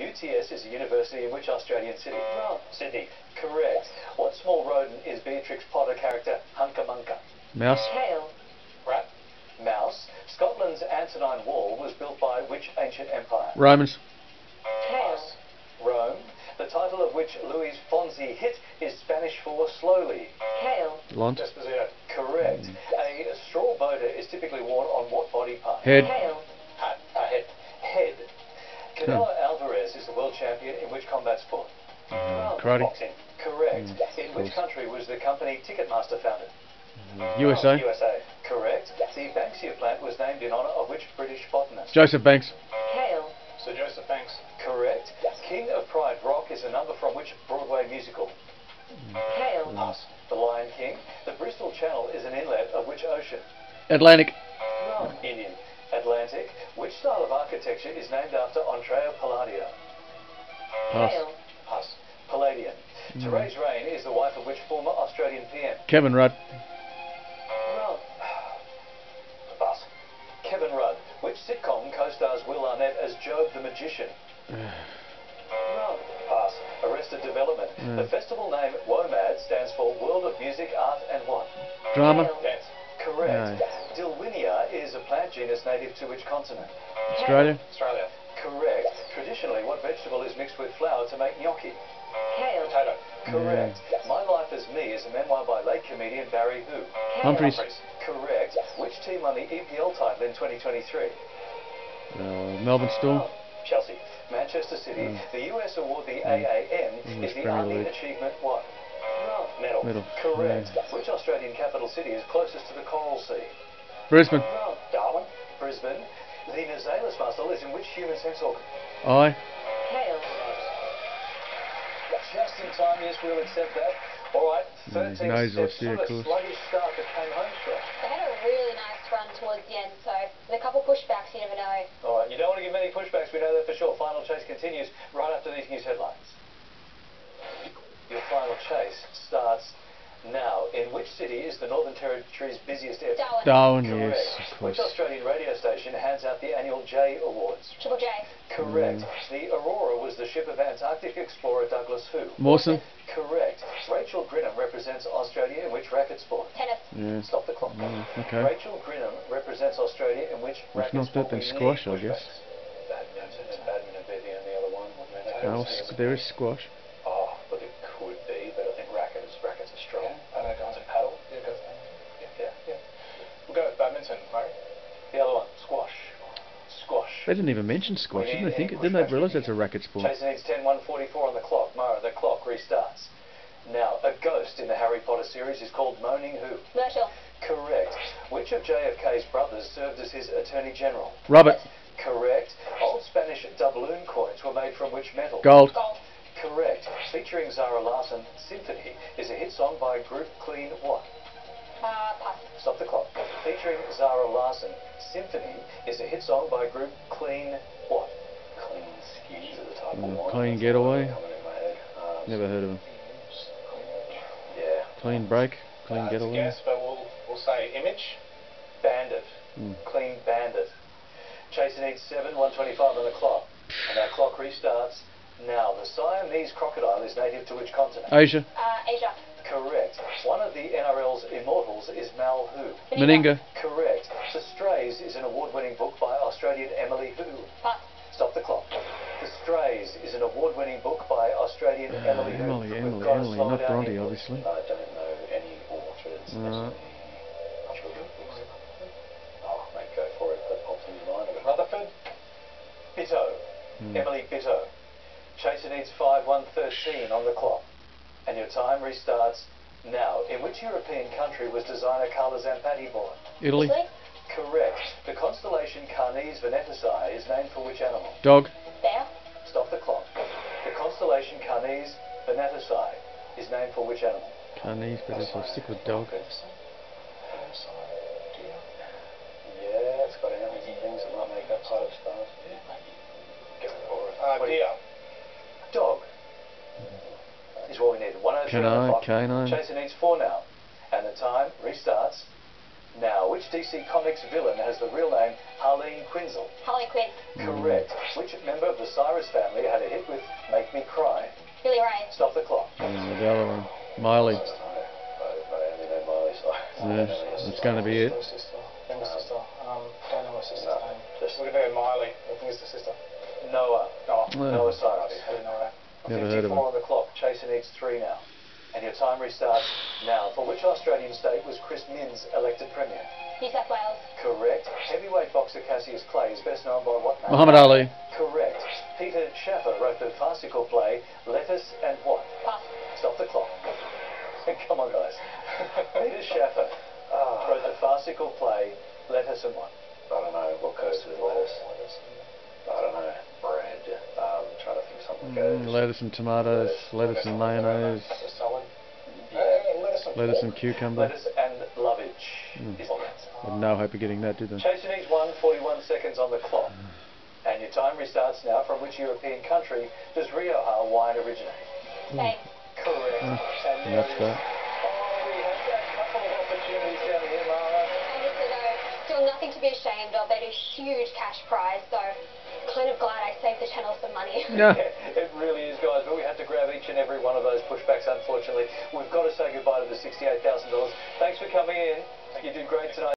UTS is a university in which Australian city? Rob. Sydney. Correct. What small rodent is Beatrix Potter character Hunca Munca? Mouse. Tail. Rat. Mouse. Scotland's Antonine Wall was built by which ancient empire? Romans. Tail. Rome. The title of which Louis Fonsi hit is Spanish for slowly? Tail. Lont. Despacito. Correct. A straw boater is typically worn on what body part? Head. Tail. Head. Head. Canelo Alvarez is the world champion in which combat sport? Karate. Boxing. Correct. In which country was the company Ticketmaster founded? USA. USA. Correct. The Banksia plant was named in honour of which British botanist? Joseph Banks. Tail. Sir Joseph Banks. Correct. King of Pride Rock is a number from which Broadway musical? Tail. Pass. The Lion King. The Bristol Channel is an inlet of which ocean? Atlantic. Rob. Indian. Atlantic. Which style of architecture is named after Andrea Palladio? Pass. Tail. Pass. Palladian. Therese Rain is the wife of which former Australian PM? Kevin Rudd. Rob. Pass. Kevin Rudd. Which sitcom co-stars Will Arnett as Job the Magician? Rob. Pass. Arrested Development. The festival name WOMAD stands for World of Music, Art and what? Drama. Tail. Dance. Correct. No. Dilwinia is a plant genus native to which continent? Australia. Australia. Correct. Traditionally, what vegetable is mixed with flour to make gnocchi? Tail. Potato. Correct. My Life as Me is a memoir by late comedian Barry who? Tail. Humphries. Correct. Which team won the EPL title in 2023? Melbourne Storm. Chelsea. Manchester City. The US award the AAM English is the Premier Army League. Achievement what? Rob. Medal. Medal. Correct. Which Australian capital city is closest to the Coral Sea? Brisbane. Rob. Darwin. Brisbane. The nasalis muscle is in which human sense organ? Eye. Tail. Just in time, yes, we'll accept that. All right, 13 nasal, steps. yeah, Sort of of course. sluggish start that came home strong. They had a really nice run towards the end, so with a couple pushbacks, you never know. All right, you don't want to give many pushbacks, we know that for sure. Final chase continues right after these news headlines. Your final chase starts now. In which city is the Northern Territory's busiest airport? Darwin. Darwin, Correct. yes, of Which course. Australian radio station hands out the annual J Awards? Triple J. Correct. The Aurora was the ship of Antarctic explorer Douglas who? Mawson. Correct. Rachel Grinham represents Australia in which racket sport? Tennis. Yeah. Stop the clock. Okay. Rachel Grinham represents Australia in which It's racket not sport? that than We squash, need I guess. pushbacks. Badminton being the only other one. No, there is squash. Oh, look, it could be, but I think rackets are strong. I know guys in paddle. Yeah, go for that. Yeah. We'll go with badminton, Murray. The other one, squash. Squash. They didn't even mention squash, didn't they think? Didn't they realise that's a racket sport? Chaser needs 10-144 on the clock. Mara, the clock restarts. Now, a ghost in the Harry Potter series is called Moaning Who? Myrtle. Correct. Which of JFK's brothers served as his Attorney General? Robert. Correct. Old Spanish doubloon coins were made from which metal? Gold. Gold. Correct. Featuring Zara Larsson, Symphony is a hit song by group Clean what? Pass. Stop the clock. Featuring Zara Larsson, Symphony is a hit song by group Clean what? Clean Skis are the type of wine. Clean That's Getaway. coming in my head. Never heard of him. Yeah. Clean break. Clean getaway. Yes, but we'll say image. Bandit. Clean Bandit. Chaser needs 7-125 on the clock. And our clock restarts now. The Siamese crocodile is native to which continent? Asia. Asia. Correct. One of the NRL's immortals is Mal who? Meninga. Correct. The Strays is an award-winning book by Australian Emily who? Pass. Stop the clock. The Strays is an award-winning book by Australian Emily who? We've got to slow not down Bronte, here. obviously. I don't know any authors. Right. Children's books. Oh, mate, go for it. That pops in your mind. Rutherford. Bitto. Emily Bitto. Chaser needs 5-113 on the clock. And your time restarts now. In which European country was designer Carlo Zampatti born? Italy. Italy. Correct. The constellation Carnes Venatici is named for which animal? Dog. Bear. Stop the clock. The constellation Carnes Venatici is named for which animal? Carnese, but I'll stick with dog. Yeah, it's got animals and things that might make that side of stars. Go for it. Deer. Dog is what we need. 103 on the Canine, clock. canine. Chaser needs 4 now. And the time restarts now. Which DC Comics villain has the real name Harleen Quinzel? Harley Quinn. Correct. Which member of the Cyrus family had a hit with Make Me Cry? Billy Ray. Stop the clock. The other one. Miley. I only know Miley Cyrus. Yeah, that's going to be it. Younger sister. Younger sister. Don't know my sister's No, name. just- We're going to go Miley. I think it's the sister. Noah. Noah Cyrus. I didn't know that. Never heard of 54 him. on the clock. Chaser needs 3 now. And your time restarts now. For which Australian state was Chris Minns elected Premier? New South Wales. Correct. Heavyweight boxer Cassius Clay is best known by what name? Muhammad Ali. Correct. Peter Schaffer wrote the farcical play Lettuce and what? Pass. Stop the clock. Come on, guys. Peter Schaffer wrote the farcical play Lettuce and what? I don't know what goes with lettuce. I don't know. Bread. Trying to think something goes. Lettuce and tomatoes. Lettuce and mayonnaise. A salad. Yeah. Lettuce and cucumber. Lettuce and lovage is the answer. Had no hope of getting that, did they? Chaser needs 41 seconds on the clock. And your time restarts now. From which European country does Rioja wine originate? Spain. Correct. And that's that. We have a couple of opportunities down here, Mara. Honestly though, still nothing to be ashamed of. They do huge cash prize, so kind of glad I saved the channel some money. Yeah. It really is, guys, but we had to grab each and every one of those pushbacks, unfortunately. We've got to say goodbye to the $68,000. Thanks for coming in. You did great tonight.